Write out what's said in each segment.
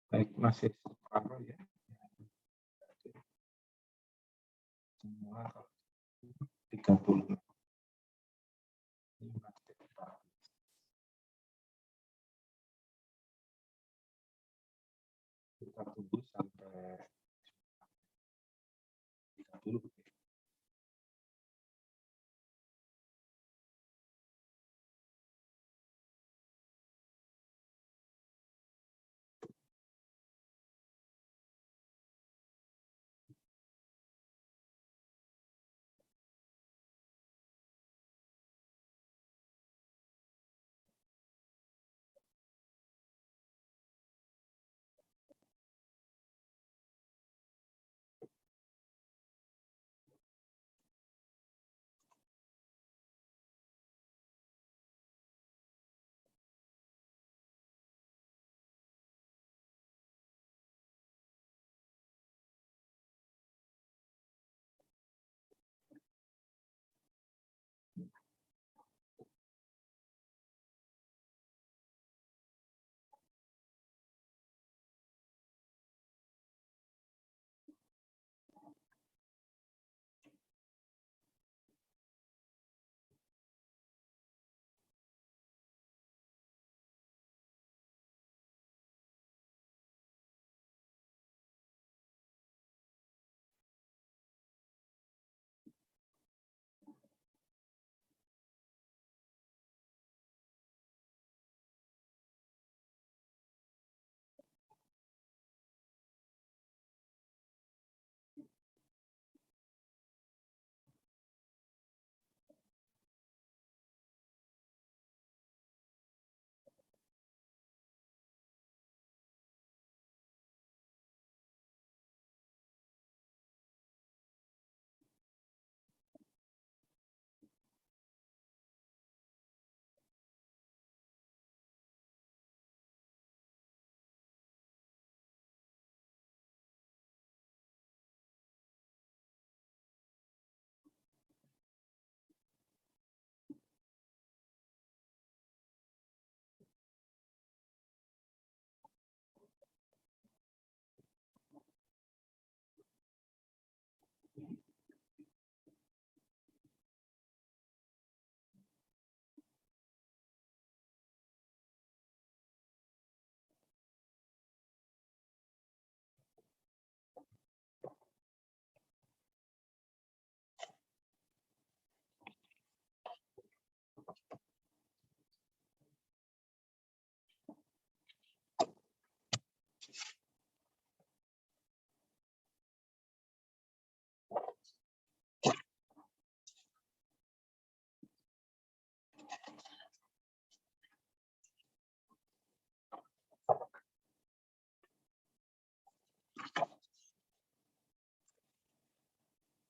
Baik, masih separuh ya. Semua 30. Ini masih separuh. 30 sampai 30 begitu.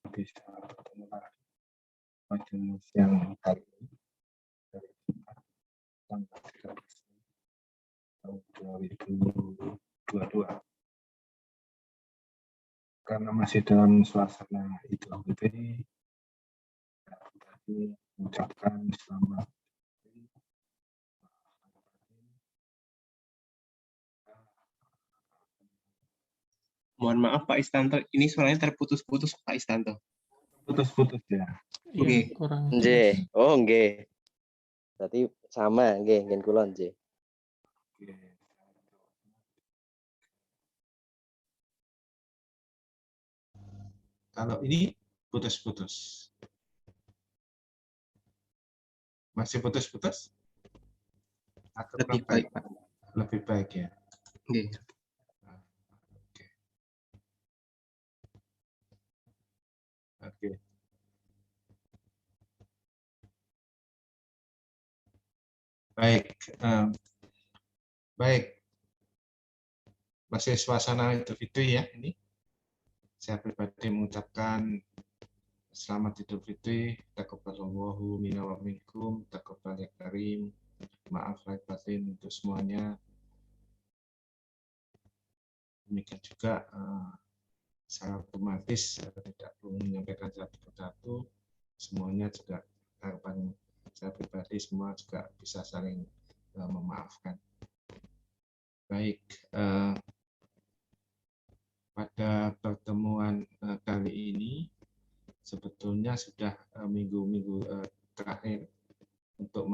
Bisa bertemu lagi majelis yang hari ini dari tanggal 13 tahun 2022. Karena masih dalam suasana Idul Fitri, tadi mengucapkan selamat Mohon maaf Pak Istanto, ini suaranya terputus-putus Pak Istanto. putus-putus ya. Oke. Kurang Nggih. Oh, nggih. Berarti sama nggih, ngen kula nggih. Oke. Kalau ini putus-putus. Masih putus-putus? Atau Lebih baik Pak. lebih baik ya. Oke. Oke. Oke. Baik. Baik. Masih suasana Idul Fitri ya ini. Saya pribadi mengucapkan selamat Idul Fitri, taqabbalallahu minna wa minkum, taqabbal ya karim. Maaf lahir batin untuk semuanya. Demikian juga saya otomatis tidak perlu menyampaikan satu persatu. Semuanya juga harapan saya pribadi semua juga bisa saling memaafkan. Baik. pada pertemuan kali ini sebetulnya sudah minggu-minggu terakhir untuk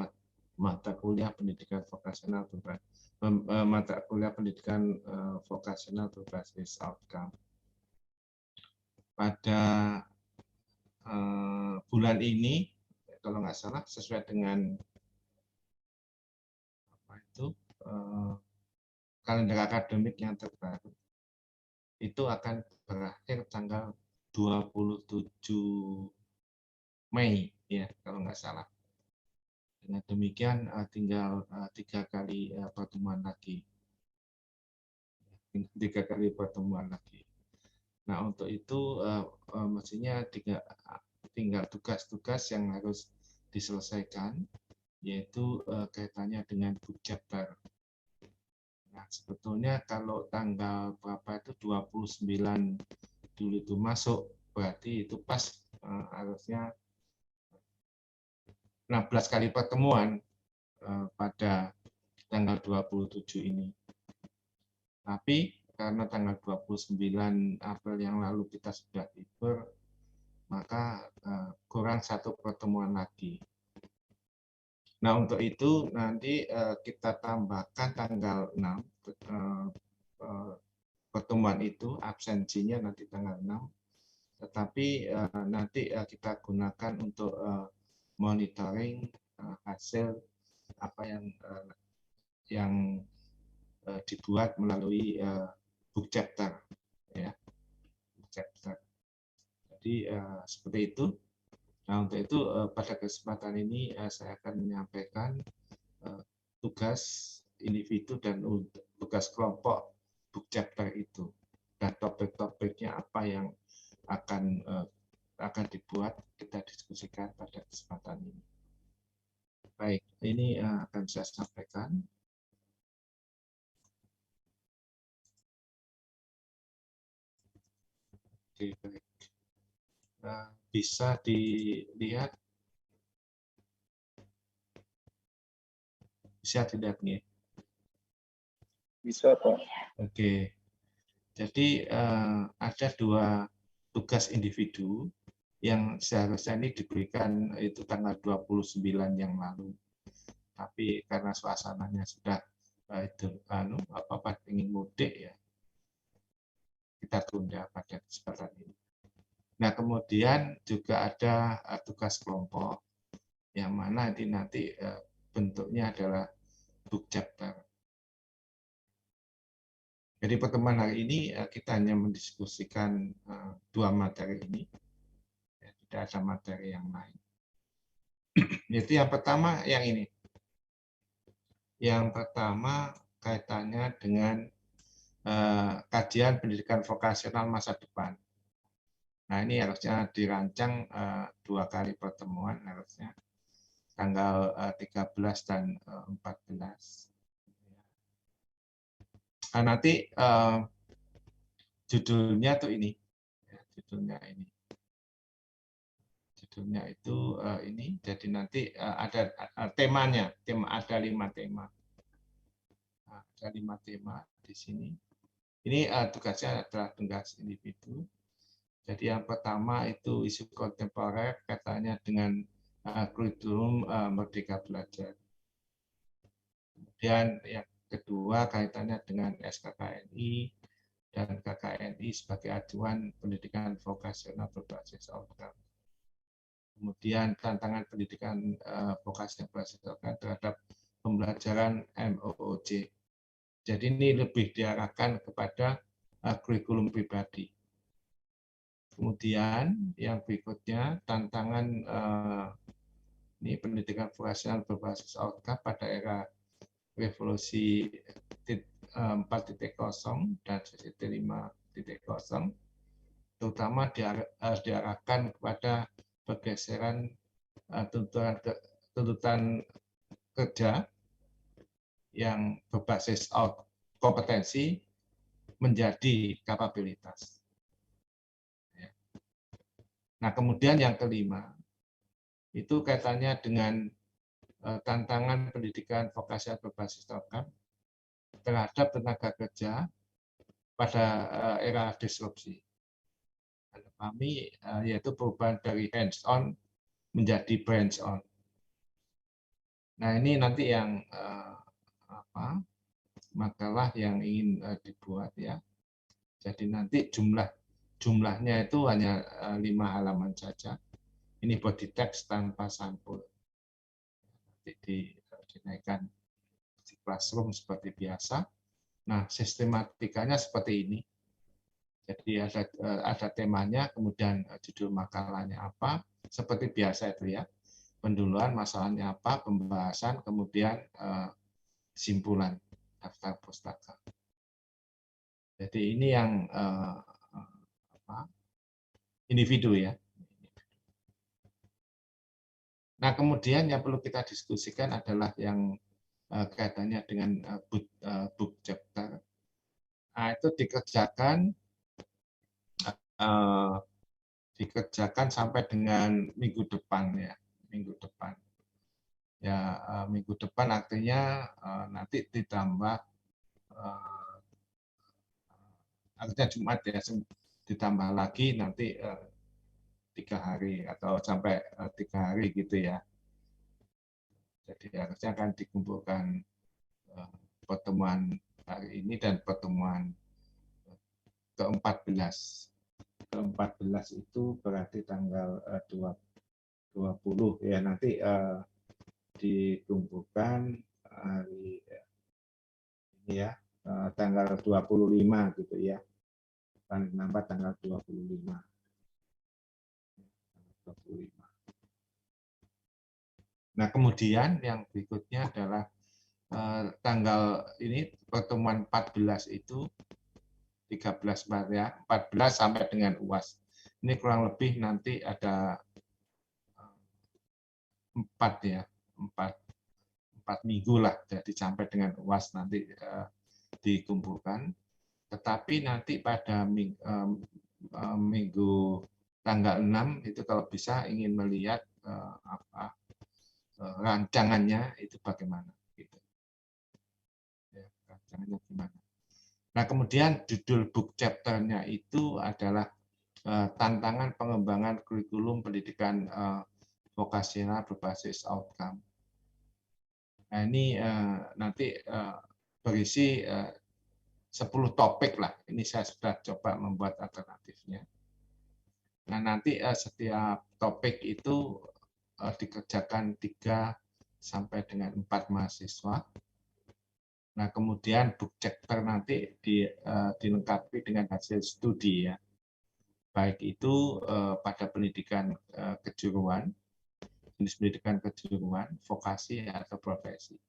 mata kuliah pendidikan vokasional mata kuliah pendidikan vokasional berbasis outcome. Pada bulan ini, kalau nggak salah, sesuai dengan kalender akademik yang terbaru, itu akan berakhir tanggal 27 Mei, ya kalau nggak salah. Dengan demikian tinggal 3 kali pertemuan lagi. 3 kali pertemuan lagi. Nah, untuk itu mestinya tinggal tugas-tugas yang harus diselesaikan, yaitu kaitannya dengan book chapter. Nah, sebetulnya kalau tanggal berapa itu 29 Juli itu masuk, berarti itu pas harusnya 16 kali pertemuan pada tanggal 27 ini. Tapi karena tanggal 29 April yang lalu kita sudah libur, maka kurang 1 pertemuan lagi. Nah, untuk itu nanti kita tambahkan tanggal 6 pertemuan itu, absensinya nanti tanggal 6, tetapi nanti kita gunakan untuk monitoring hasil apa yang dibuat melalui book chapter, ya, book chapter. Jadi seperti itu. Nah, untuk itu pada kesempatan ini saya akan menyampaikan tugas individu dan tugas kelompok book chapter itu, dan topik-topiknya apa yang akan dibuat, kita diskusikan pada kesempatan ini. Baik, ini akan saya sampaikan. Oke, baik. Bisa dilihat? Bisa dilihat nih? Bisa, Pak. Oke. Jadi ada 2 tugas individu yang seharusnya ini diberikan itu tanggal 29 yang lalu. Tapi karena suasananya sudah ingin mudik, ya, kita tunda pada kesempatan ini. Nah, kemudian juga ada tugas kelompok yang mana nanti bentuknya adalah book chapter. Jadi pertemuan hari ini kita hanya mendiskusikan 2 materi ini, ya, tidak ada materi yang lain. Itu yang pertama, yang ini. Yang pertama kaitannya dengan kajian pendidikan vokasional masa depan. Nah, ini harusnya dirancang 2 kali pertemuan, harusnya tanggal 13 dan 14. Nah, nanti judulnya tuh ini, ya, judulnya ini. Judulnya itu ini. Jadi nanti ada temanya, ada 5 tema. Nah, ada 5 tema di sini. Ini tugasnya adalah tugas individu. Jadi yang pertama itu isu kontemporer kaitannya dengan kurikulum Merdeka Belajar. Kemudian yang kedua kaitannya dengan SKKNI dan KKNI sebagai acuan pendidikan vokasional berbasis outcome. Kemudian tantangan pendidikan vokasional berbasis outcome terhadap pembelajaran MOOC. Jadi ini lebih diarahkan kepada kurikulum pribadi. Kemudian yang berikutnya tantangan ini pendidikan vokasional berbasis outcome pada era revolusi 4.0 dan CCT 5.0, terutama diarahkan kepada pergeseran tuntutan kerja yang berbasis kompetensi menjadi kapabilitas. Nah, kemudian yang kelima, itu kaitannya dengan tantangan pendidikan vokasional berbasis outcome terhadap tenaga kerja pada era disrupsi. Kami yaitu perubahan dari hands-on menjadi branch-on. Nah, ini nanti yang makalah yang ingin dibuat ya. Jadi nanti jumlahnya itu hanya 5 halaman saja. Ini body text tanpa sampul. Nanti dinaikkan di classroom seperti biasa. Nah, sistematikanya seperti ini. Jadi ada temanya, kemudian judul makalahnya apa, seperti biasa itu ya. Penduluan masalahnya apa, pembahasan, kemudian kesimpulan daftar pustaka. Jadi ini yang individu ya. Nah, kemudian yang perlu kita diskusikan adalah yang kaitannya dengan book chapter. Nah, itu dikerjakan sampai dengan minggu depan ya, minggu depan. Ya, minggu depan artinya nanti ditambah artinya Jumat ya, ditambah lagi nanti 3 hari atau sampai 3 hari gitu ya. Jadi harusnya akan dikumpulkan pertemuan hari ini dan pertemuan ke-14. Ke-14 itu berarti tanggal 20 ya, nanti dikumpulkan hari ini ya, tanggal 25 gitu ya. Paling lambat tanggal 25. Nah, kemudian yang berikutnya adalah tanggal ini pertemuan 14 itu 13 Maret ya, 14 sampai dengan UAS. Ini kurang lebih nanti ada 4 ya, 4 minggu lah, jadi sampai dengan UAS nanti dikumpulkan. Tetapi nanti pada minggu tanggal 6 itu kalau bisa ingin melihat rancangannya itu bagaimana gitu. Ya, rancangannya gimana. Nah, kemudian judul book chapter-nya itu adalah tantangan pengembangan kurikulum pendidikan vokasional berbasis outcome. Nah, ini nanti berisi 10 topik lah. Ini saya sudah coba membuat alternatifnya. Nah, nanti setiap topik itu dikerjakan 3 sampai dengan 4 mahasiswa. Nah, kemudian book chapter nanti dilengkapi dengan hasil studi ya. Baik itu pada pendidikan kejuruan, jenis pendidikan kejuruan, vokasi atau profesi.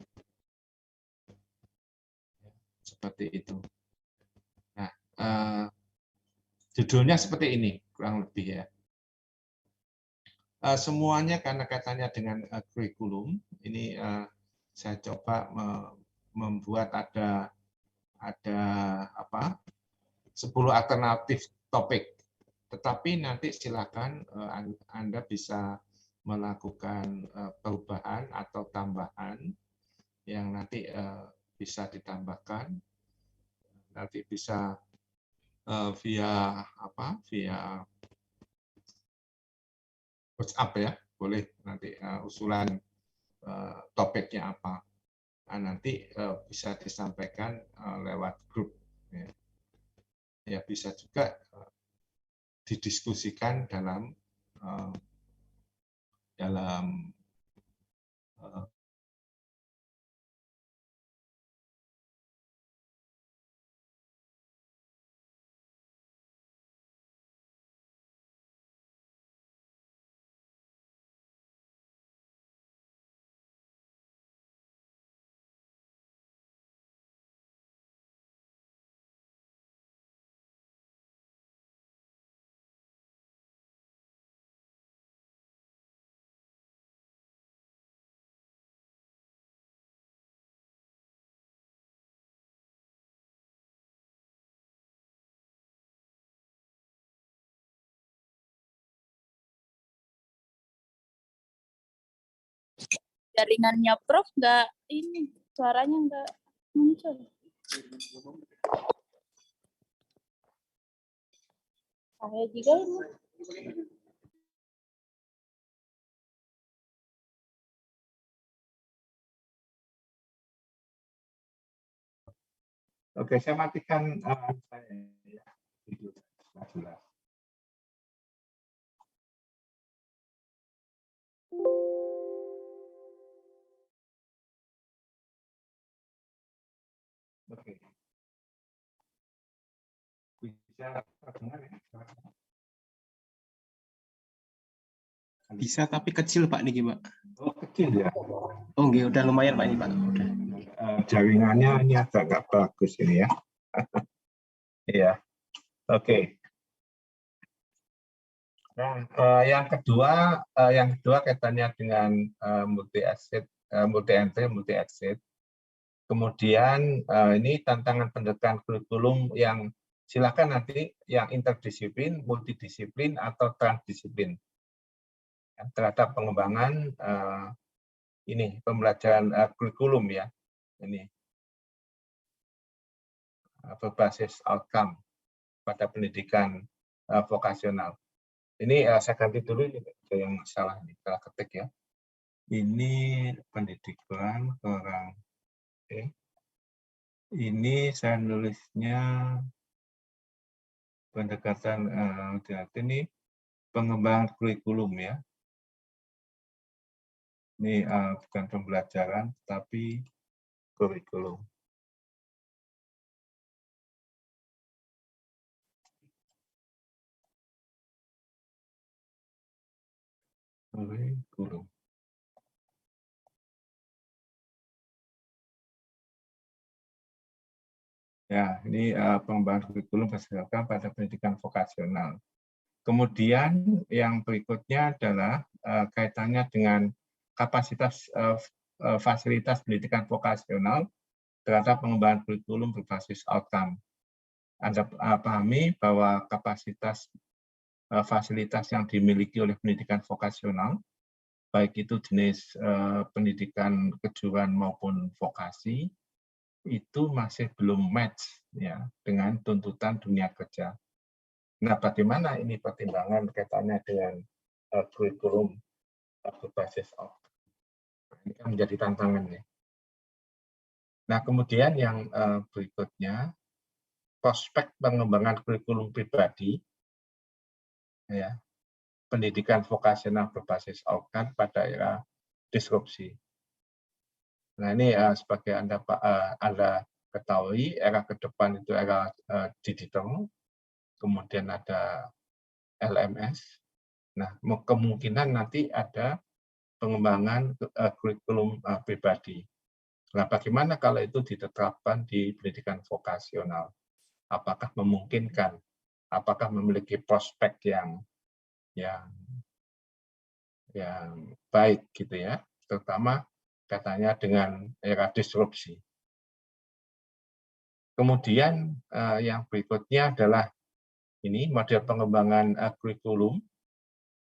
Seperti itu. Nah, judulnya seperti ini kurang lebih ya. Semuanya karena katanya dengan kurikulum, ini saya coba membuat ada 10 alternatif topik. Tetapi nanti silakan Anda bisa melakukan perubahan atau tambahan yang nanti bisa ditambahkan. Nanti bisa via WhatsApp ya, boleh nanti usulan topiknya apa. Nah, nanti bisa disampaikan lewat grup. Ya, bisa juga didiskusikan dalam jaringannya Prof nggak ini, suaranya nggak muncul. Saya juga ini. Oke, saya matikan saya ya. Video jelas. Oke. Bisa terdengar ya? Bisa tapi kecil Pak niki Pak. Oh, kecil ya. Oh nggih, udah lumayan Pak ini Pak. Udah. Jaringannya ini agak bagus ini ya. Iya. Oke. Nah, yang kedua kaitannya dengan multi entry, multi exit. Kemudian ini tantangan pendekatan kurikulum yang silakan nanti yang interdisiplin, multidisiplin atau transdisiplin terhadap pengembangan ini pembelajaran kurikulum ya. Ini berbasis outcome pada pendidikan vokasional. Ini saya ganti dulu yang salah nih, salah ketik ya. Ini pendidikan orang. Oke. Ini saya nulisnya pendekatan ini pengembangan kurikulum ya. Ini bukan pembelajaran tapi kurikulum. Kurikulum. Ya, ini pengembangan kurikulum berdasarkan pada pendidikan vokasional. Kemudian yang berikutnya adalah kaitannya dengan kapasitas fasilitas pendidikan vokasional terhadap pengembangan kurikulum berbasis outcome. Anda pahami bahwa kapasitas fasilitas yang dimiliki oleh pendidikan vokasional, baik itu jenis pendidikan kejuruan maupun vokasi, itu masih belum match ya dengan tuntutan dunia kerja. Nah, bagaimana ini pertimbangan kaitannya dengan kurikulum berbasis outcome? Ini kan menjadi tantangan ya. Nah, kemudian yang berikutnya, prospek pengembangan kurikulum pribadi, ya, pendidikan vokasional berbasis outcome pada era disrupsi. Nah, ini sebagai Anda ketahui, era ke depan itu era digital, kemudian ada LMS. Nah, kemungkinan nanti ada pengembangan kurikulum pribadi. Nah, bagaimana kalau itu diterapkan di pendidikan vokasional? Apakah memungkinkan? Apakah memiliki prospek yang baik gitu ya? Terutama katanya dengan era disrupsi. Kemudian yang berikutnya adalah ini model pengembangan kurikulum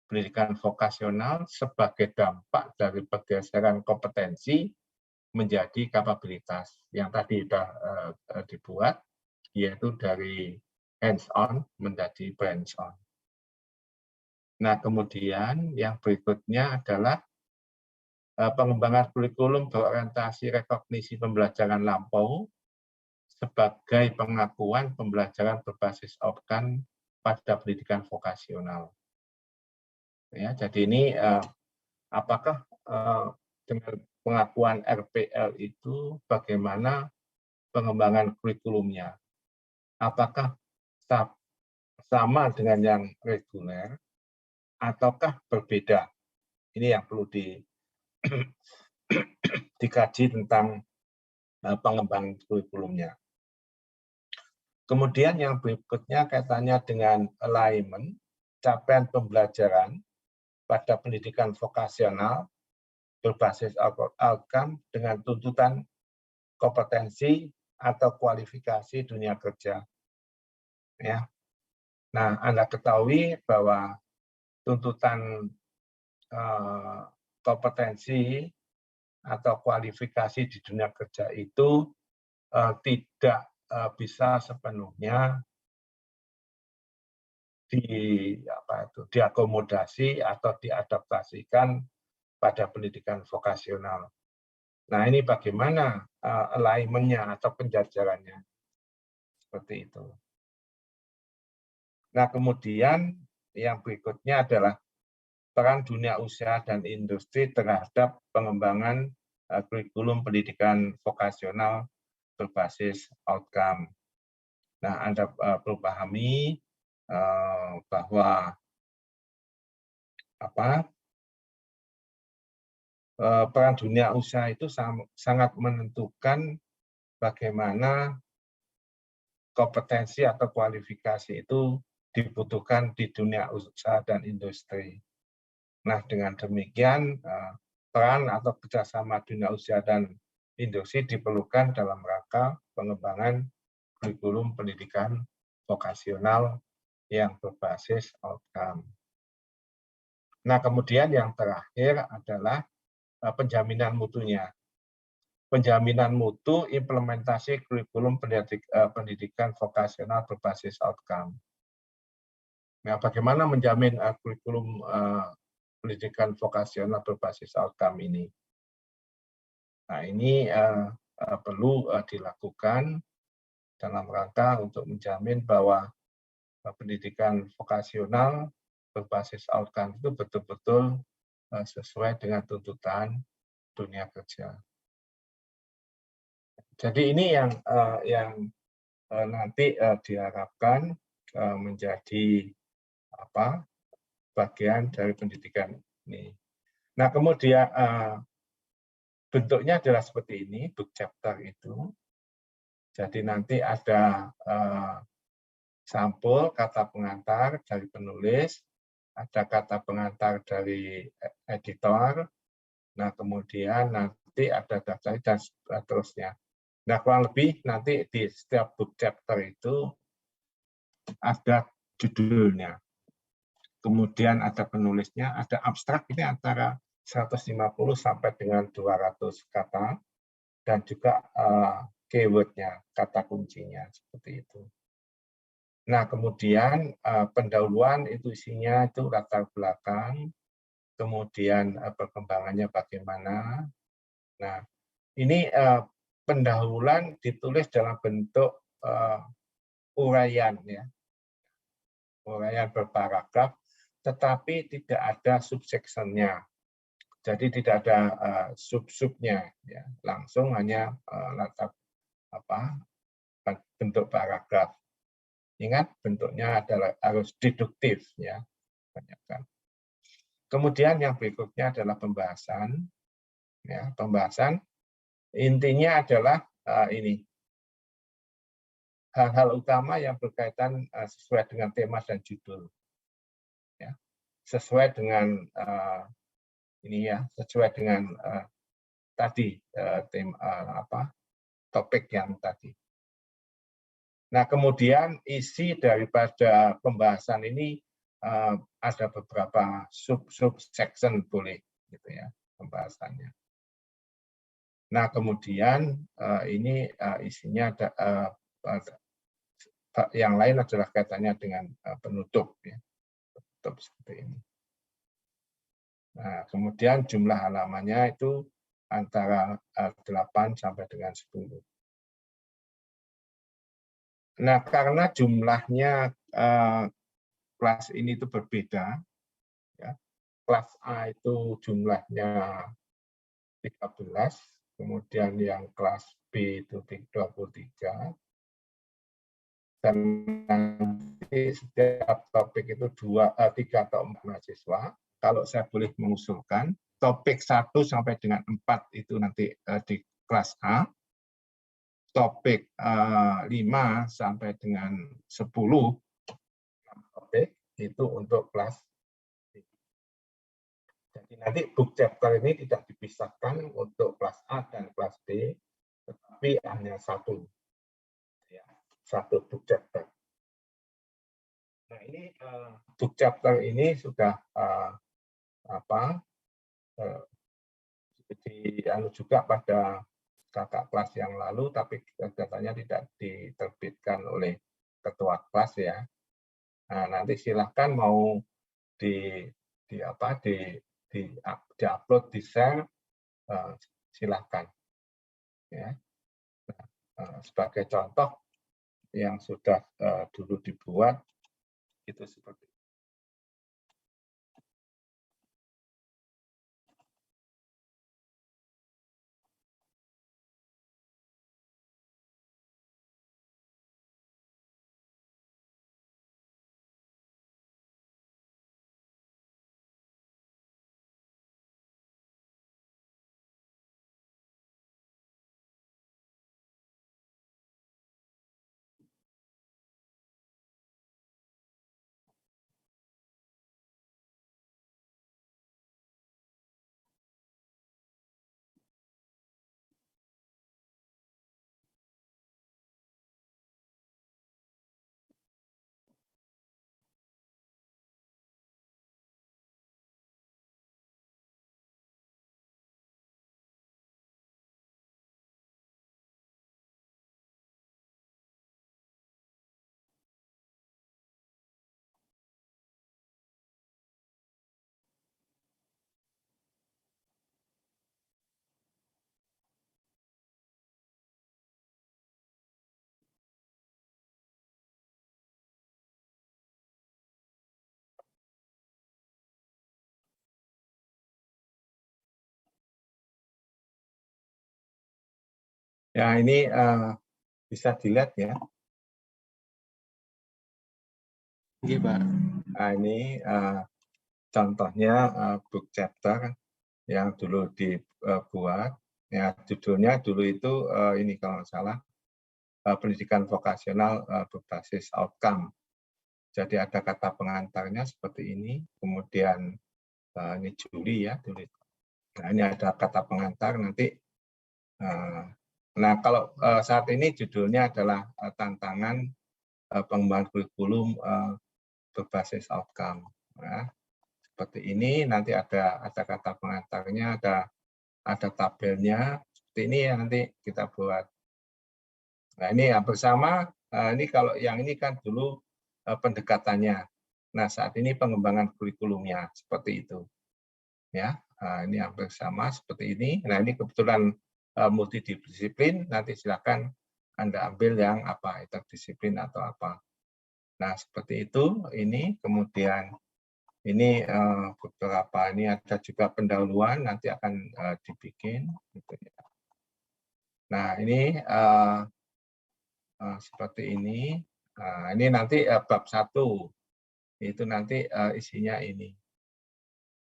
pendidikan vokasional sebagai dampak dari pergeseran kompetensi menjadi kapabilitas yang tadi sudah dibuat, yaitu dari hands-on menjadi branch-on. Nah, kemudian yang berikutnya adalah pengembangan kurikulum berorientasi rekognisi pembelajaran lampau sebagai pengakuan pembelajaran berbasis outcome pada pendidikan vokasional. Ya, jadi ini apakah dengan pengakuan RPL itu bagaimana pengembangan kurikulumnya? Apakah sama dengan yang reguler ataukah berbeda? Ini yang perlu dikaji tentang pengembangan kurikulumnya. Kemudian yang berikutnya kaitannya dengan alignment, capaian pembelajaran pada pendidikan vokasional berbasis outcome dengan tuntutan kompetensi atau kualifikasi dunia kerja. Ya. Nah, Anda ketahui bahwa tuntutan kompetensi atau kualifikasi di dunia kerja itu tidak bisa sepenuhnya diakomodasi atau diadaptasikan pada pendidikan vokasional. Nah, ini bagaimana alignment-nya atau penjajarannya seperti itu. Nah, kemudian yang berikutnya adalah peran dunia usaha dan industri terhadap pengembangan kurikulum pendidikan vokasional berbasis outcome. Nah, Anda perlu pahami bahwa peran dunia usaha itu sangat menentukan bagaimana kompetensi atau kualifikasi itu dibutuhkan di dunia usaha dan industri. Nah, dengan demikian peran atau kerjasama dunia usaha dan industri diperlukan dalam rangka pengembangan kurikulum pendidikan vokasional yang berbasis outcome. Nah, kemudian yang terakhir adalah penjaminan mutunya. Penjaminan mutu implementasi kurikulum pendidikan vokasional berbasis outcome. Nah, bagaimana menjamin kurikulum pendidikan vokasional berbasis outcome ini? Nah, ini perlu dilakukan dalam rangka untuk menjamin bahwa pendidikan vokasional berbasis outcome itu betul-betul sesuai dengan tuntutan dunia kerja. Jadi ini yang nanti diharapkan menjadi bagian dari pendidikan ini. Nah, kemudian bentuknya adalah seperti ini, book chapter itu. Jadi nanti ada sampul kata pengantar dari penulis, ada kata pengantar dari editor, nah kemudian nanti ada daftar dan seterusnya. Nah, kurang lebih nanti di setiap book chapter itu ada judulnya. Kemudian ada penulisnya, ada abstrak ini antara 150 sampai dengan 200 kata, dan juga keyword-nya, kata kuncinya, seperti itu. Nah, kemudian pendahuluan itu isinya itu latar belakang, kemudian perkembangannya bagaimana. Nah, ini pendahuluan ditulis dalam bentuk uraian, ya, uraian berparagraf, tetapi tidak ada subsection-nya. Jadi tidak ada sub-subnya, ya. Langsung hanya latar bentuk paragraf. Ingat, bentuknya adalah harus deduktif, ya. Kemudian yang berikutnya adalah pembahasan. Ya, pembahasan intinya adalah ini. Hal-hal utama yang berkaitan sesuai dengan tema dan judul. Ya. Sesuai dengan ini, ya, sesuai dengan tadi topik yang tadi. Nah, kemudian isi daripada pembahasan ini ada beberapa sub-section boleh, gitu ya, pembahasannya. Nah, kemudian ini isinya ada yang lain adalah kaitannya dengan penutup, ya, penutup seperti ini. Nah, kemudian jumlah halamannya itu antara 8 sampai dengan 10. Nah, karena jumlahnya kelas ini itu berbeda, ya. Kelas A itu jumlahnya 13, kemudian yang kelas B itu 23, dan nanti setiap topik itu 3 atau 4 mahasiswa. Kalau saya boleh mengusulkan, topik 1 sampai dengan 4 itu nanti di kelas A, topik 5 sampai dengan 10 topik itu untuk kelas B. Jadi nanti book chapter ini tidak dipisahkan untuk kelas A dan kelas B, tetapi hanya satu, ya, satu book chapter. Nah, ini book chapter ini sudah juga pada kakak kelas yang lalu, tapi katanya tidak diterbitkan oleh ketua kelas, ya. Nah, nanti silahkan mau di apa di upload, di share, silahkan ya. Sebagai contoh yang sudah dulu dibuat itu seperti itu. Ya, ini bisa dilihat ya. Oke, Pak. Nah, ini contohnya book chapter yang dulu dibuat. Ya, judulnya dulu itu ini kalau nggak salah pendidikan vokasional berbasis outcome. Jadi ada kata pengantarnya seperti ini, kemudian ini Juli ya, tulis. Nah, ini ada kata pengantar nanti. Nah, kalau saat ini judulnya adalah tantangan pengembangan kurikulum berbasis outcome. Nah, seperti ini nanti ada kata pengantarnya, ada tabelnya. Seperti ini ya nanti kita buat. Nah, ini ya bersama. Ini kalau yang ini kan dulu pendekatannya. Nah, saat ini pengembangan kurikulumnya seperti itu. Ya, ini hampir sama seperti ini. Nah, ini kebetulan multidisiplin. Nanti silakan Anda ambil yang apa, interdisiplin atau apa. Nah, seperti itu. Ini kemudian ini beberapa, ini ada juga pendahuluan nanti akan dibikin. Gitu ya. Nah, ini seperti ini. Nah, ini nanti bab 1 itu nanti isinya ini.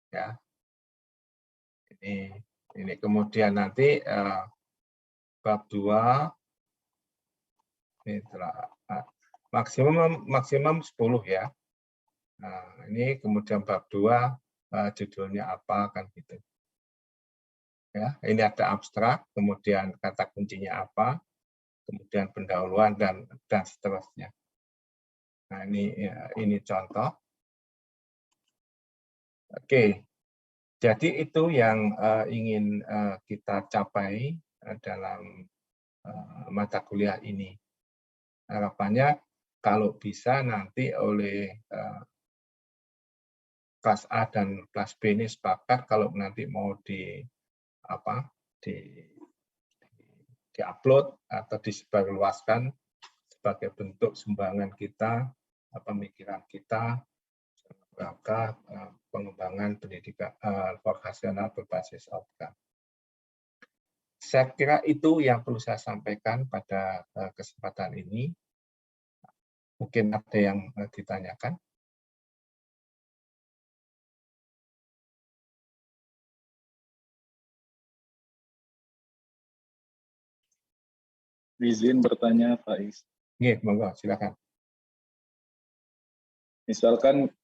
Ya. Ini kemudian nanti bab 2 ini maksimum 10 ya. Nah, ini kemudian bab 2 judulnya apa kan gitu. Ya, ini ada abstrak, kemudian kata kuncinya apa, kemudian pendahuluan dan seterusnya. Nah, ini contoh. Oke. Jadi itu yang ingin kita capai dalam mata kuliah ini. Harapannya kalau bisa nanti oleh kelas A dan kelas B ini sepakat kalau nanti mau di-upload atau disebarluaskan sebagai bentuk sumbangan kita, pemikiran kita, rangka pengembangan pendidikan vokasional berbasis outcome. Saya kira itu yang perlu saya sampaikan pada kesempatan ini. Mungkin ada yang ditanyakan. Izin bertanya, Pak Is. Iya, monggo, silakan. Misalkan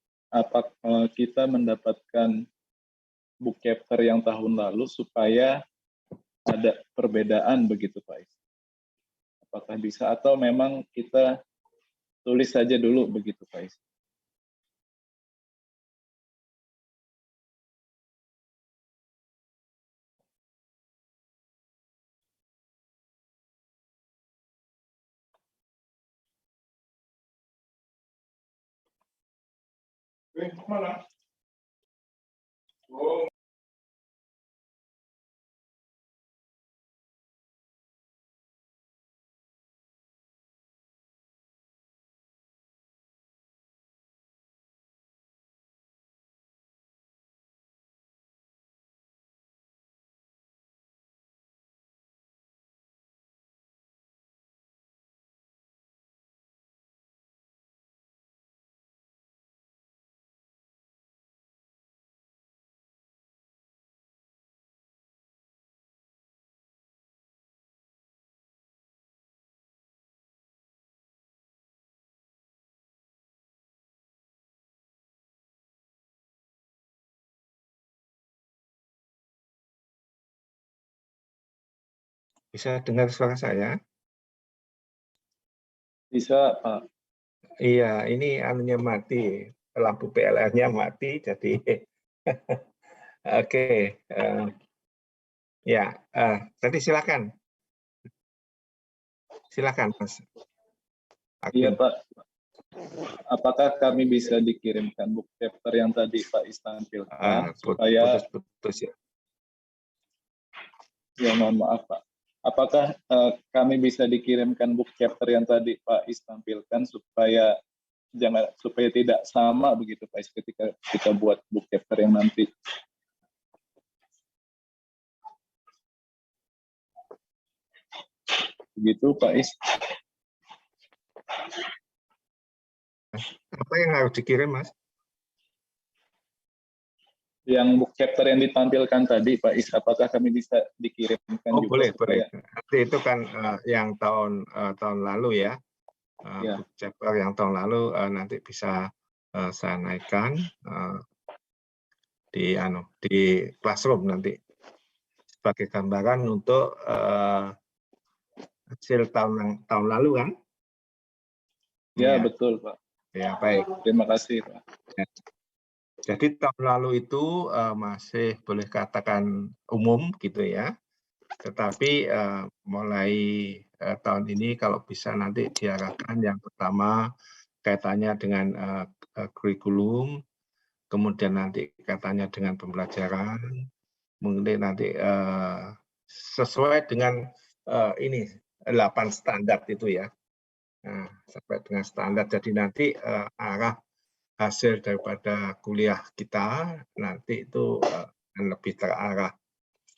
kita mendapatkan book chapter yang tahun lalu supaya ada perbedaan begitu, Pak Is. Apakah bisa atau memang kita tulis saja dulu begitu, Pak Is? Bisa dengar suara saya? Bisa, Pak. Iya, ini anunya mati, lampu PLN-nya mati, jadi oke. Ya, tadi silakan, Mas. Iya, Hakim. Pak. Apakah kami bisa dikirimkan book chapter yang tadi Pak Is tampilkan supaya Putus-putus ya. ya mohon maaf Pak. Apakah kami bisa dikirimkan book chapter yang tadi Pak Is tampilkan supaya tidak sama begitu Pak Is ketika kita buat book chapter yang nanti. Begitu Pak Is. Apa yang harus dikirim, Mas? Yang book chapter yang ditampilkan tadi Pak Is, apakah kami bisa dikirimkan Oh, juga boleh. supaya... Nanti itu kan yang tahun lalu ya. Ya. Book chapter yang tahun lalu nanti bisa saya naikkan di Classroom nanti sebagai gambaran untuk hasil tahun lalu kan? Ya, betul Pak. Ya, baik. Terima kasih Pak. Ya. Jadi tahun lalu itu masih boleh katakan umum gitu ya. Tetapi mulai tahun ini kalau bisa nanti diarahkan yang pertama kaitannya dengan kurikulum, kemudian nanti kaitannya dengan pembelajaran, mungkin nanti sesuai dengan ini 8 standar itu ya. Nah, sampai dengan standar. Jadi nanti arah hasil daripada kuliah kita nanti itu lebih terarah.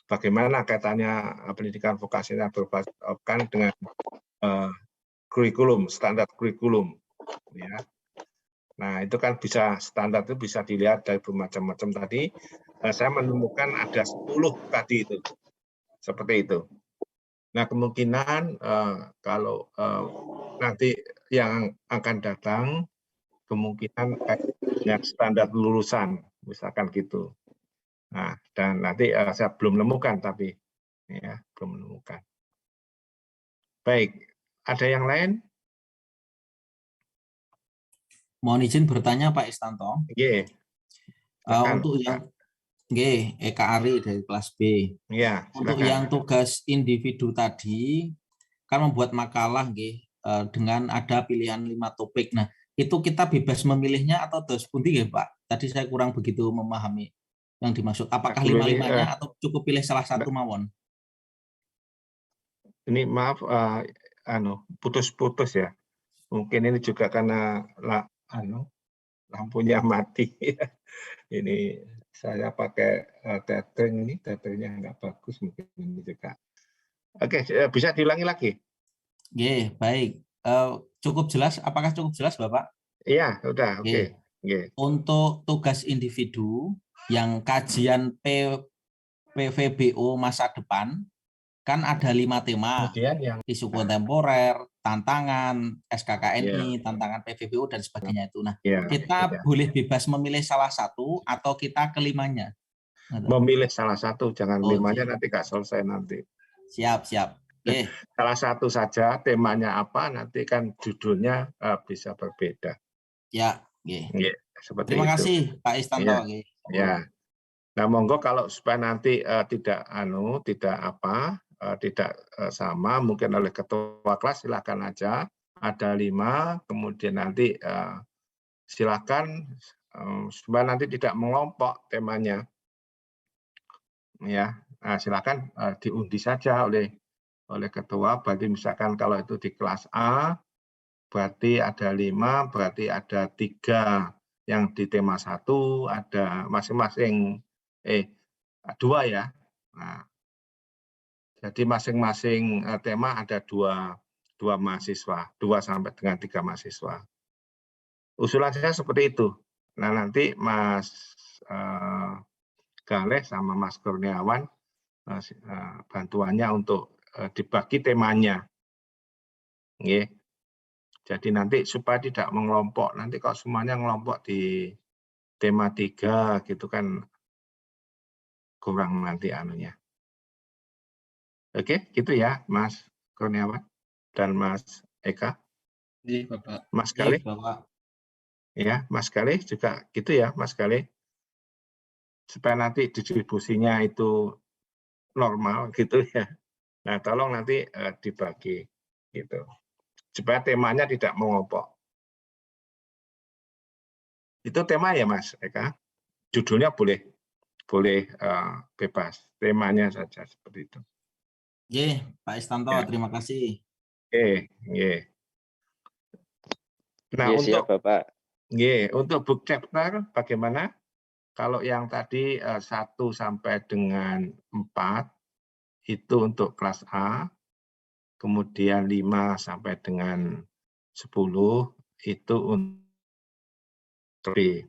Bagaimana kaitannya pendidikan vokasional berbasis dengan kurikulum, standar kurikulum. Ya. Nah, itu kan bisa standar itu bisa dilihat dari bermacam-macam tadi. Saya menemukan ada 10 tadi itu. Seperti itu. Nah, kemungkinan kalau nanti yang akan datang, kemungkinan kayak standar lulusan, misalkan gitu. Nah, dan nanti saya belum menemukan, tapi ya belum menemukan. Baik, ada yang lain? Mohon izin bertanya Pak Istanto. Iya. Untuk yang Eka Ari dari kelas B. Ya, untuk yang tugas individu tadi kan membuat makalah dengan ada pilihan 5 topik. Nah, itu kita bebas memilihnya atau dos pundi Pak? Tadi saya kurang begitu memahami yang dimaksud. Apakah 5-5-nya atau cukup pilih salah satu mawon? Ini maaf putus-putus ya. Mungkin ini juga karena lampunya mati. Ini saya pakai tethering ini, tethernya nggak bagus mungkin ini juga. Oke, bisa diulangi lagi? Iya, baik. Cukup jelas? Apakah cukup jelas, Bapak? Iya, udah. Oke. Untuk tugas individu yang kajian PVBO masa depan, kan ada 5 tema. Kemudian yang isu kontemporer, tantangan, SKKNI, tantangan PVBO, dan sebagainya itu. Nah, kita boleh bebas memilih salah satu atau kita kelimanya? Memilih salah satu, jangan 5-nya nanti nggak selesai nanti. Siap. Salah satu saja, temanya apa, nanti kan judulnya bisa berbeda. Ya, seperti terima itu. kasih Pak Istanto. Ya. Nah, monggo kalau supaya nanti tidak sama, mungkin oleh ketua kelas silakan aja. Ada 5, kemudian nanti silakan supaya nanti tidak mengelompok temanya. Ya, nah, silakan diundi saja oleh ketua. Berarti misalkan kalau itu di kelas A, berarti ada 5, berarti ada 3 yang di tema 1, ada masing-masing 2 ya. Nah, jadi masing-masing tema ada 2 mahasiswa, 2 sampai dengan 3 mahasiswa. Usulan saya seperti itu. Nah, nanti Mas Galeh sama Mas Kurniawan bantuannya untuk dibagi temanya. Nggih. Jadi nanti supaya tidak mengelompok. Nanti kalau semuanya ngelompok di tema 3 gitu kan kurang nanti anunya. Oke, gitu ya Mas Kurniawan dan Mas Eka. Iya, Bapak. Mas Oke, Galih, Bapak. ya Mas Galih juga gitu ya Mas Galih. Supaya nanti distribusinya itu normal gitu ya. Nah, tolong nanti dibagi gitu. Supaya temanya tidak mengelompok. Itu tema ya Mas Eka. Judulnya boleh bebas. Temanya saja seperti itu. Oke, Pak Istanto, Ya. terima kasih. Oke, nah, Iya, siap, Bapak. untuk book chapter bagaimana? Kalau yang tadi 1 sampai dengan 4 itu untuk kelas A, kemudian 5 sampai dengan 10 itu untuk B.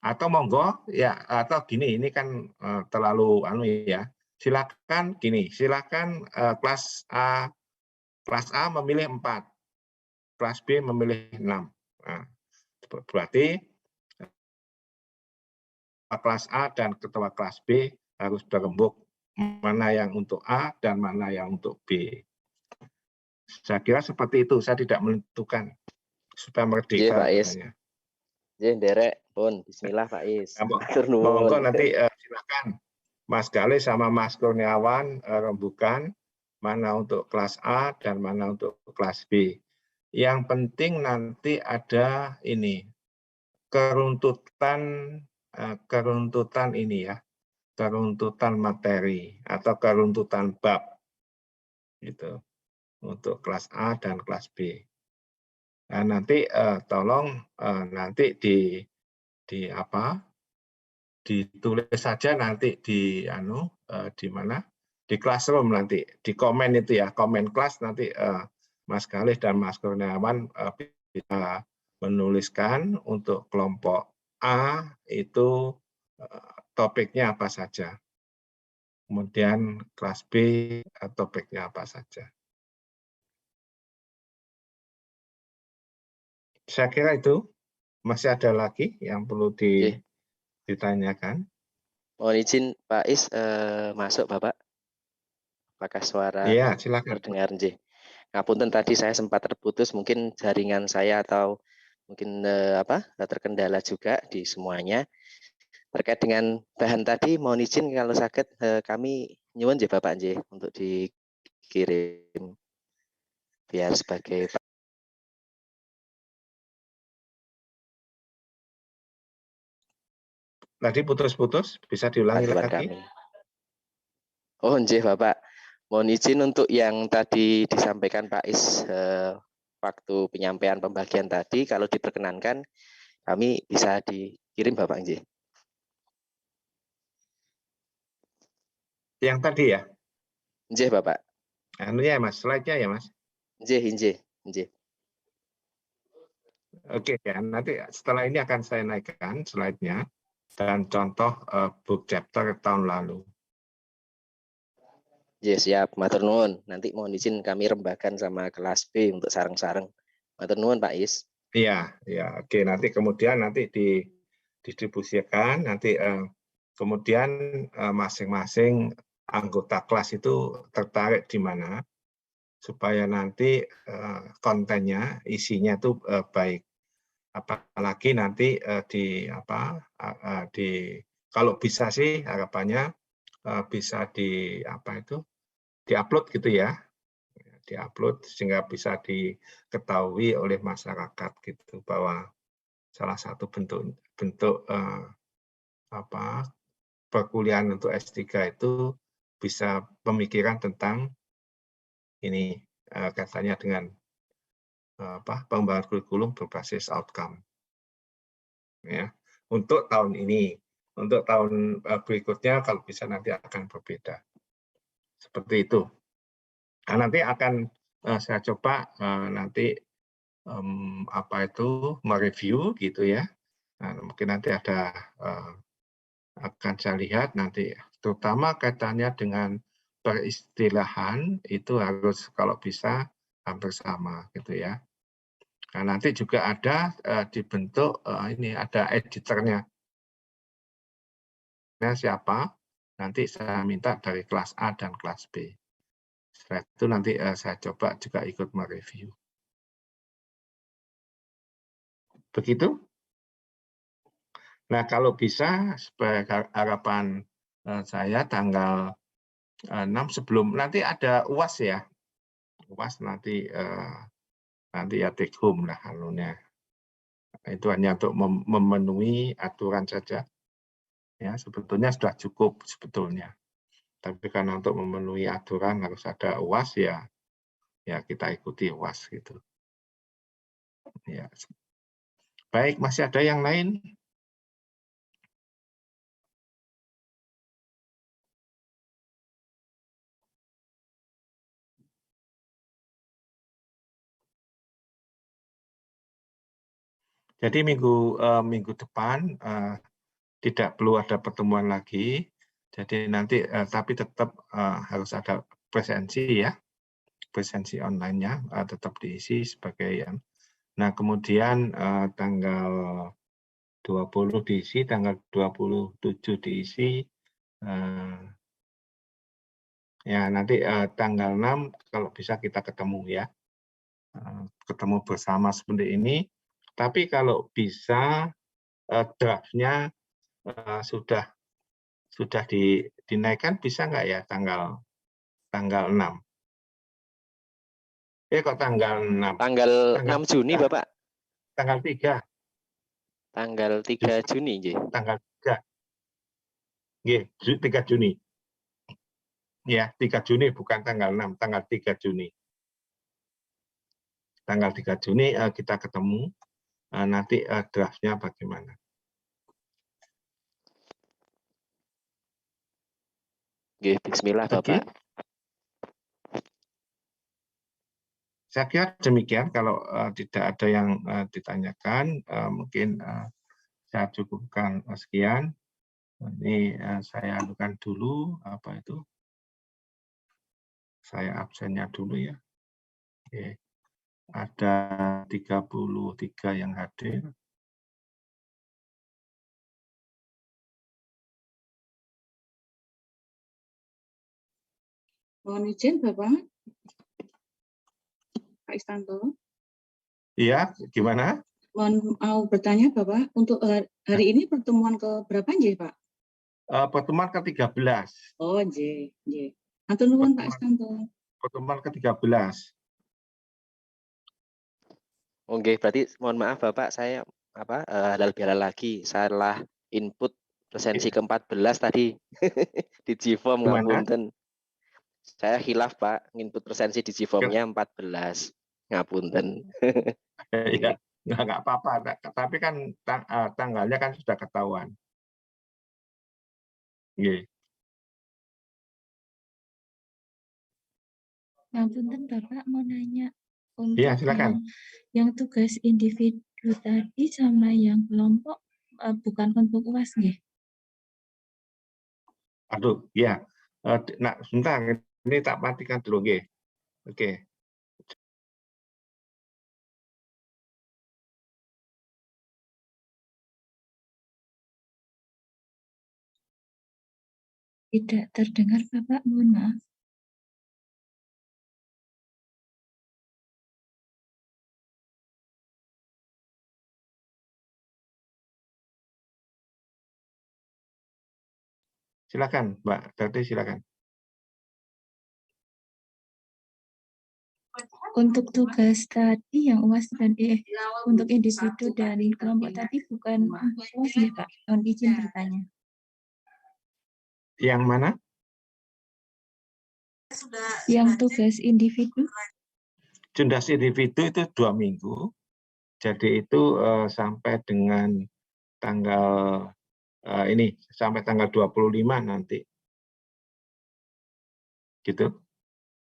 Atau monggo ya, atau gini, ini kan terlalu ya. Silakan gini, silakan kelas A memilih 4, kelas B memilih 6. Nah, berarti kelas A dan ketua kelas B harus berembuk mana yang untuk A dan mana yang untuk B. Saya kira seperti itu, saya tidak menentukan supaya merdeka Pak Is. katanya. Derek pun bismillah Pak Is. Monggo nanti silakan Mas Galih sama Mas Kurniawan rembukan mana untuk kelas A dan mana untuk kelas B. Yang penting nanti ada ini keruntutan ini ya, keruntutan materi atau keruntutan bab gitu untuk kelas A dan kelas B. Nah, nanti tolong nanti ditulis saja nanti di mana di classroom nanti di komen itu ya, komen kelas nanti Mas Galih dan Mas Kurniawan bisa menuliskan untuk kelompok A itu topiknya apa saja. Kemudian kelas B topiknya apa saja. Saya kira itu. Masih ada lagi yang perlu ditanyakan. Mohon izin Pak Is masuk Bapak. Apakah suara Iya, silakan. terdengar? Ngapunten tadi saya sempat terputus, mungkin jaringan saya atau mungkin terkendala juga di semuanya. Terkait dengan bahan tadi, mohon izin kalau sakit kami nyuwun ya Bapak nggih untuk dikirim biar sebagai Tadi putus-putus, bisa diulangi bantuan lagi. kami. Oh nggih Bapak, mohon izin untuk yang tadi disampaikan Pak Is waktu penyampaian pembagian tadi, kalau diperkenankan kami bisa dikirim Bapak nggih. Yang tadi ya? Nggih Bapak. Anunya ya Mas, slide-nya ya Mas? Nggih. Oke ya, nanti setelah ini akan saya naikkan slide-nya dan contoh book chapter tahun lalu. Yes, siap, matur nuwun. Nanti mohon izin kami rembakan sama kelas B untuk sareng-sareng. Matur nuwun Pak Is. Iya, oke. Nanti kemudian didistribusikan, nanti kemudian masing-masing anggota kelas itu tertarik di mana supaya nanti kontennya, isinya itu baik. Apalagi nanti kalau bisa sih harapannya bisa diupload gitu ya, diupload sehingga bisa diketahui oleh masyarakat gitu bahwa salah satu bentuk bentuk perkuliahan untuk S3 itu bisa pemikiran tentang ini katanya dengan pengembangan kurikulum berbasis outcome. Ya, untuk tahun ini, untuk tahun berikutnya kalau bisa nanti akan berbeda. Seperti itu. Nah, nanti akan saya coba nanti mereview gitu ya. Nah, mungkin nanti ada akan saya lihat nanti, terutama kaitannya dengan peristilahan itu harus kalau bisa hampir sama gitu ya. Nah, nanti juga ada dibentuk ini ada editornya. Siapa? Nanti saya minta dari kelas A dan kelas B. Setelah itu nanti saya coba juga ikut mereview. Begitu? Nah, kalau bisa sebagai harapan saya tanggal 6 sebelum nanti ada UAS ya. UAS nanti ya take home lah anunya. Itu hanya untuk memenuhi aturan saja. Ya, sebetulnya sudah cukup sebetulnya. Tapi karena untuk memenuhi aturan harus ada UAS ya kita ikuti UAS gitu. Ya. Baik, masih ada yang lain? Jadi minggu depan tidak perlu ada pertemuan lagi. Jadi nanti tapi tetap harus ada presensi ya. Presensi online-nya tetap diisi sebagai yang. Nah, kemudian tanggal 20 diisi, tanggal 27 diisi. Ya, nanti tanggal 6 kalau bisa kita ketemu ya. Ketemu bersama seperti ini. Tapi kalau bisa draft-nya sudah dinaikkan bisa nggak ya tanggal 6? Kok tanggal 6? Tanggal 6 Juni, Bapak. Tanggal 3. Tanggal 3 Juni, nggih. Tanggal 3. Nggih, 3 Juni. Ya, 3 Juni bukan tanggal 6, tanggal 3 Juni. Tanggal 3 Juni kita ketemu, nanti draft-nya bagaimana. Nggih, bismillah, Bapak. Saya kira demikian, kalau tidak ada yang ditanyakan, mungkin saya cukupkan sekian. Ini saya anukan dulu, saya absennya dulu ya. Oke. Ada 33 yang hadir. Mohon izin Bapak, Pak Istanto. Iya, gimana? Mau bertanya Bapak, untuk hari ini pertemuan ke berapa nggih Pak? Pertemuan ke-13. Oh, nggih. Matur nuwun Pak Istanto. Pertemuan ke-13. Oke, berarti mohon maaf Bapak, saya halal bihalal lagi, salah input presensi ke-14 tadi di G-form, ngapunten. Saya khilaf Pak, input presensi di G-form-nya 14. Ngapunten. Ya, nggak apa-apa, tapi kan tanggalnya kan sudah ketahuan. Nggih. Ngapunten Bapak, mau nanya untuk Ya, silakan. yang tugas individu tadi sama yang kelompok bukan untuk UAS nggih? Aduh, ya. Nah, sebentar, ini tak matikan dulu, nggih. Oke. Tidak terdengar Bapak, mohon maaf. Silakan, Mbak Tati, silakan. Untuk tugas tadi yang UAS dan untuk individu dan kelompok tadi bukan UAS ya Pak? Mohon izin bertanya. Yang mana? Yang tugas individu? Tugas individu itu 2 minggu. Jadi itu sampai dengan tanggal ini sampai tanggal 25 nanti. Gitu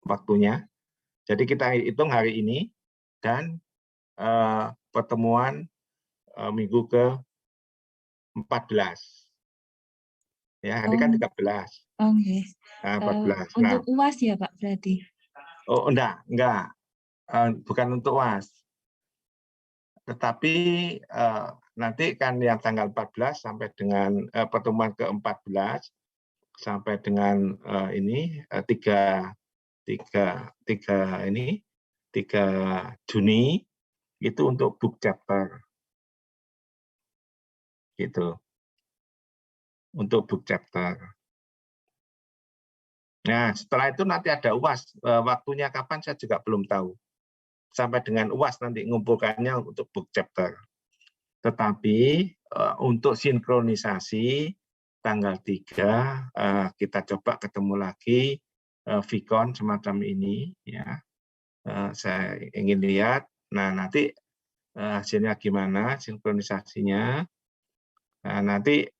waktunya. Jadi kita hitung hari ini dan pertemuan minggu ke-14. Ya, hari kan 13. Oke. 14. Untuk UAS ya Pak berarti? Oh, enggak. Bukan untuk UAS. Tetapi nanti kan yang tanggal 14 sampai dengan pertemuan ke-14 sampai dengan ini 3 Juni itu untuk book chapter. Gitu. Untuk book chapter. Nah, setelah itu nanti ada UAS. Waktunya kapan saya juga belum tahu. Sampai dengan UAS nanti ngumpulkannya untuk book chapter. Tetapi untuk sinkronisasi tanggal 3 kita coba ketemu lagi Vicon semacam ini ya. Saya ingin lihat. Nah, nanti hasilnya gimana sinkronisasinya. Nah, nanti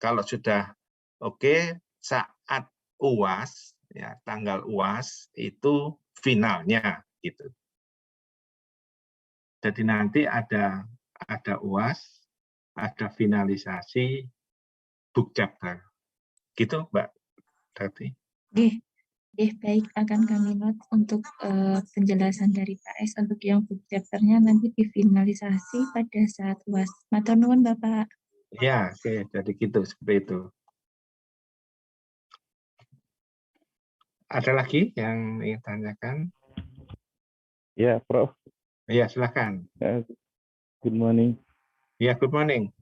kalau sudah oke, saat UAS ya, tanggal UAS itu finalnya gitu. Jadi nanti ada UAS, ada finalisasi book chapter. Gitu, Mbak Tati. Baik, akan kami note untuk penjelasan dari Pak S untuk yang book chapter-nya nanti difinalisasi pada saat UAS. Matur nuwun Bapak. Ya, oke, jadi gitu, seperti itu. Ada lagi yang ingin tanyakan? Ya, Prof. Ya, silakan. Good morning. Ya, good morning.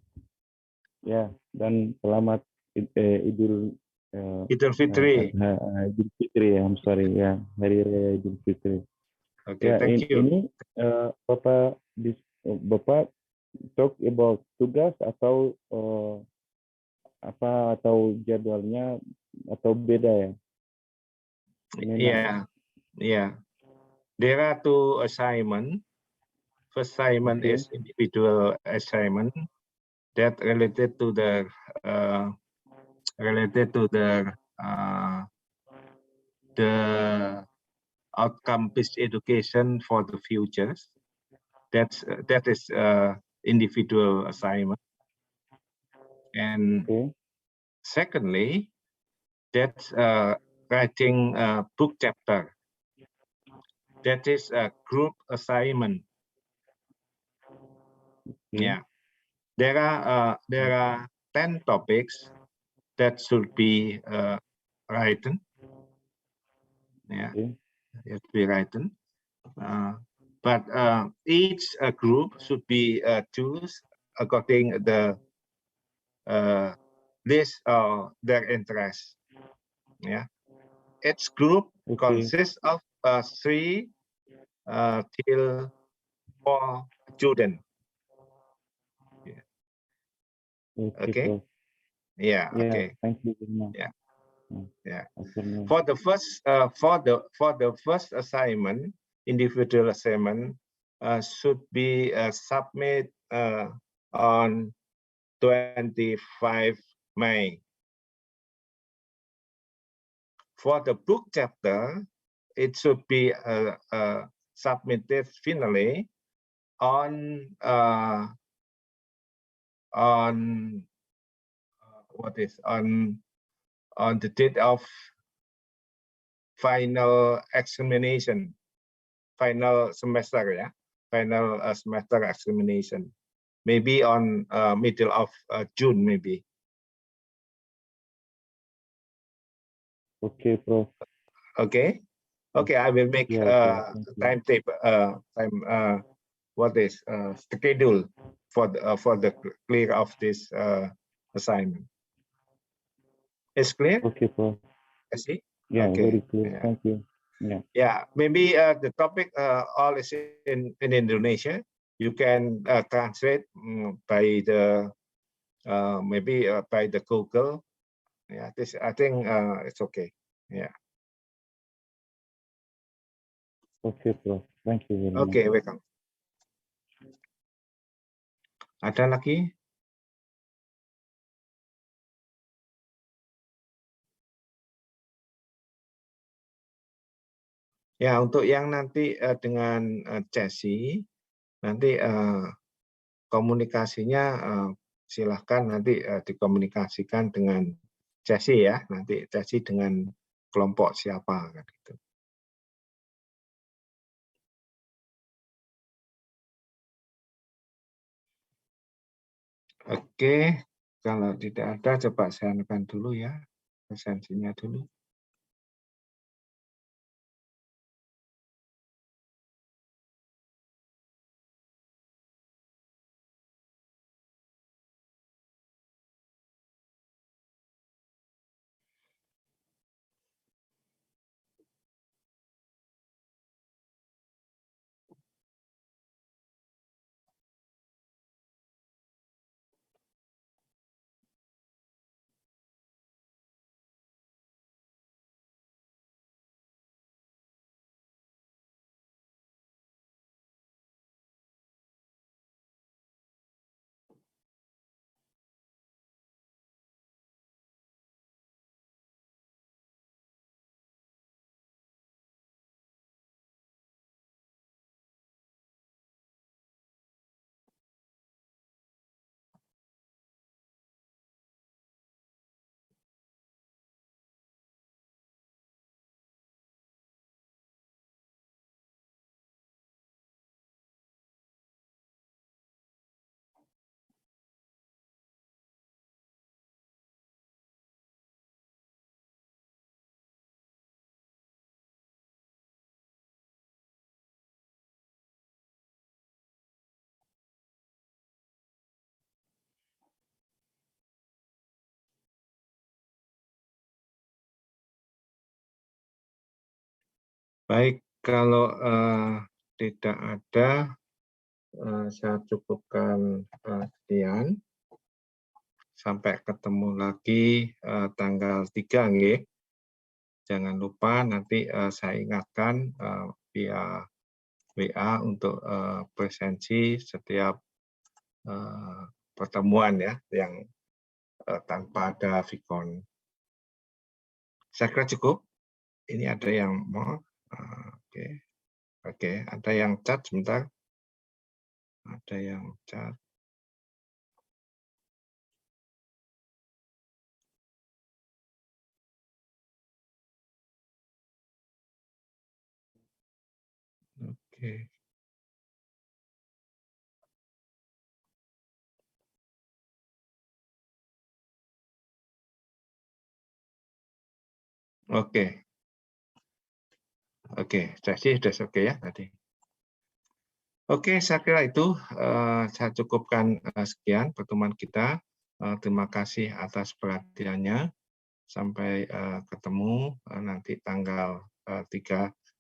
Ya, dan selamat Idul Fitri. Idul Fitri ya, I'm sorry ya, Hari Raya Idul Fitri. Oke, Ya, thank you. ini Bapak talk about tugas atau atau jadwalnya atau beda ya? Yeah. There are 2 assignments. First assignment is individual assignment that related to the outcome-based education for the futures. That is individual assignment. And secondly, that's writing a book chapter. That is a group assignment. Yeah, there are 10 topics that should be written. Yeah, it be written. But each group should be choose according the list of their interest. Yeah, each group consists of 3 till 4 students. Okay. Yeah. Okay. Thank you very much. Yeah. For the first assignment, individual assignment should be submit on 25 May. For the book chapter, it should be submitted finally on the date of final examination, final semester, yeah, final semester examination, maybe on middle of June, maybe. Okay, Prof. Okay. I will make timetable, schedule for the clear of this assignment. It's clear? Okay, Prof. I see. Yeah, okay. Very clear. Yeah. Thank you. Yeah. Yeah, maybe the topic all is in Indonesia. You can translate by the maybe by the Google. Yeah, this I think it's okay. Yeah. Okay, Prof. Thank you very much. Okay, welcome. Ada lagi? Ya, untuk yang nanti dengan Cesi, nanti komunikasinya silahkan nanti dikomunikasikan dengan Cesi ya, nanti Cesi dengan kelompok siapa kan gitu. Oke, kalau tidak ada coba saya anukan dulu ya presensinya dulu. Baik, kalau tidak ada, saya cukupkan sekian. Sampai ketemu lagi tanggal 3, nggih. Jangan lupa nanti saya ingatkan via WA untuk presensi setiap pertemuan ya, yang tanpa ada Vicon. Saya kira cukup. Ini ada yang mau. Oke, ada yang chat sebentar. Ada yang chat. Oke. Oke, Cesi sudah oke ya tadi. Oke, saya kira itu saya cukupkan sekian pertemuan kita. Terima kasih atas perhatiannya. Sampai ketemu nanti tanggal 3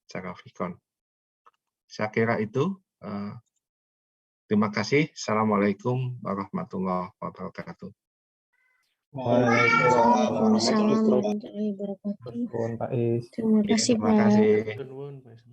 secara Vicon. Saya kira itu. Terima kasih. Assalamualaikum warahmatullahi wabarakatuh. Waalaikumsalam warahmatullahi wabarakatuh. Nuwun, Pak Is. Terima kasih, Terima Pak. kasih. Nuwun, Pak.